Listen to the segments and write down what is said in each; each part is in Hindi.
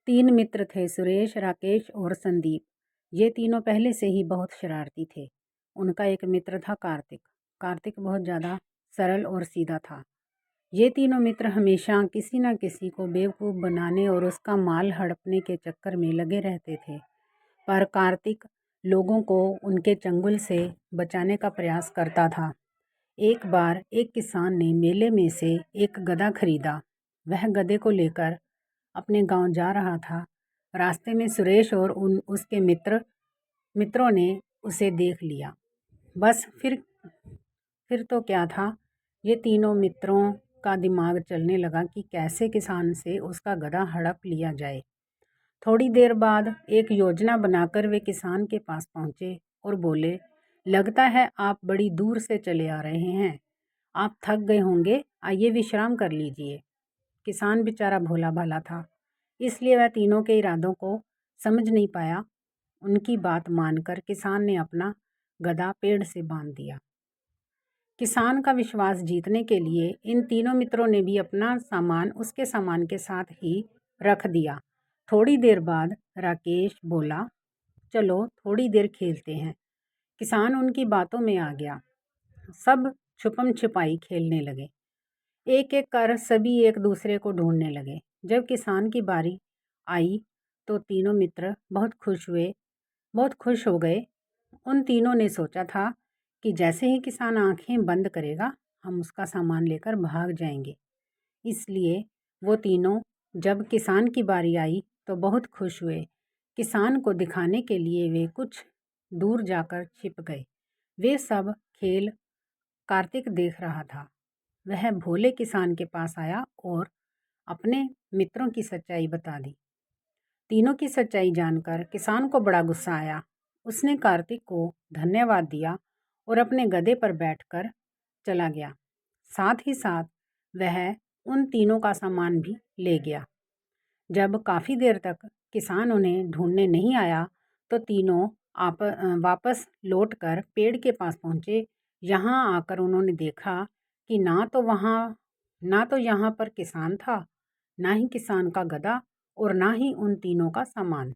तीन मित्र थे, सुरेश, राकेश और संदीप। ये तीनों पहले से ही बहुत शरारती थे। उनका एक मित्र था कार्तिक। कार्तिक बहुत ज़्यादा सरल और सीधा था। ये तीनों मित्र हमेशा किसी न किसी को बेवकूफ़ बनाने और उसका माल हड़पने के चक्कर में लगे रहते थे। पर कार्तिक लोगों को उनके चंगुल से बचाने का प्रयास करता था। एक बार एक किसान ने मेले में से एक गधा खरीदा। वह गधे को लेकर अपने गांव जा रहा था। रास्ते में सुरेश और उसके मित्रों ने उसे देख लिया। बस फिर तो क्या था, ये तीनों मित्रों का दिमाग चलने लगा कि कैसे किसान से उसका गधा हड़प लिया जाए। थोड़ी देर बाद एक योजना बनाकर वे किसान के पास पहुंचे और बोले, लगता है आप बड़ी दूर से चले आ रहे हैं। आप थक गए होंगे, आइए विश्राम कर लीजिए। किसान बेचारा भोला भाला था, इसलिए वह तीनों के इरादों को समझ नहीं पाया। उनकी बात मानकर किसान ने अपना गधा पेड़ से बांध दिया। किसान का विश्वास जीतने के लिए इन तीनों मित्रों ने भी अपना सामान उसके सामान के साथ ही रख दिया। थोड़ी देर बाद राकेश बोला, चलो थोड़ी देर खेलते हैं। किसान उनकी बातों में आ गया। सब छुपम छिपाई खेलने लगे। एक एक कर सभी एक दूसरे को ढूंढने लगे। जब किसान की बारी आई तो तीनों मित्र बहुत खुश हो गए। उन तीनों ने सोचा था कि जैसे ही किसान आंखें बंद करेगा, हम उसका सामान लेकर भाग जाएंगे। इसलिए वो तीनों जब किसान की बारी आई तो बहुत खुश हुए। किसान को दिखाने के लिए वे कुछ दूर जाकर छिप गए। वे सब खेल कार्तिक देख रहा था। वह भोले किसान के पास आया और अपने मित्रों की सच्चाई बता दी। तीनों की सच्चाई जानकर किसान को बड़ा गुस्सा आया। उसने कार्तिक को धन्यवाद दिया और अपने गधे पर बैठकर चला गया। साथ ही साथ वह उन तीनों का सामान भी ले गया। जब काफ़ी देर तक किसान उन्हें ढूंढने नहीं आया तो तीनों वापस लौटकर पेड़ के पास पहुँचे। यहाँ आकर उन्होंने देखा कि ना तो यहाँ पर किसान था, ना ही किसान का गधा और ना ही उन तीनों का सामान।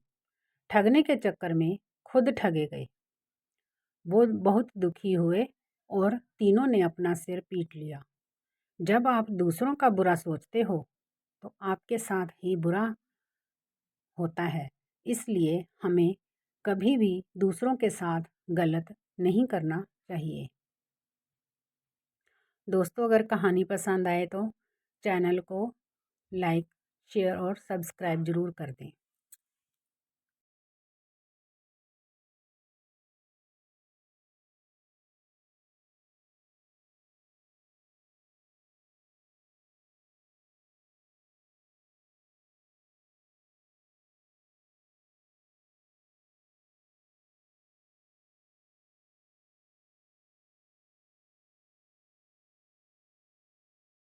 ठगने के चक्कर में खुद ठगे गए। वो बहुत दुखी हुए और तीनों ने अपना सिर पीट लिया। जब आप दूसरों का बुरा सोचते हो तो आपके साथ ही बुरा होता है। इसलिए हमें कभी भी दूसरों के साथ गलत नहीं करना चाहिए। दोस्तों, अगर कहानी पसंद आए तो चैनल को लाइक, शेयर और सब्सक्राइब ज़रूर कर दें।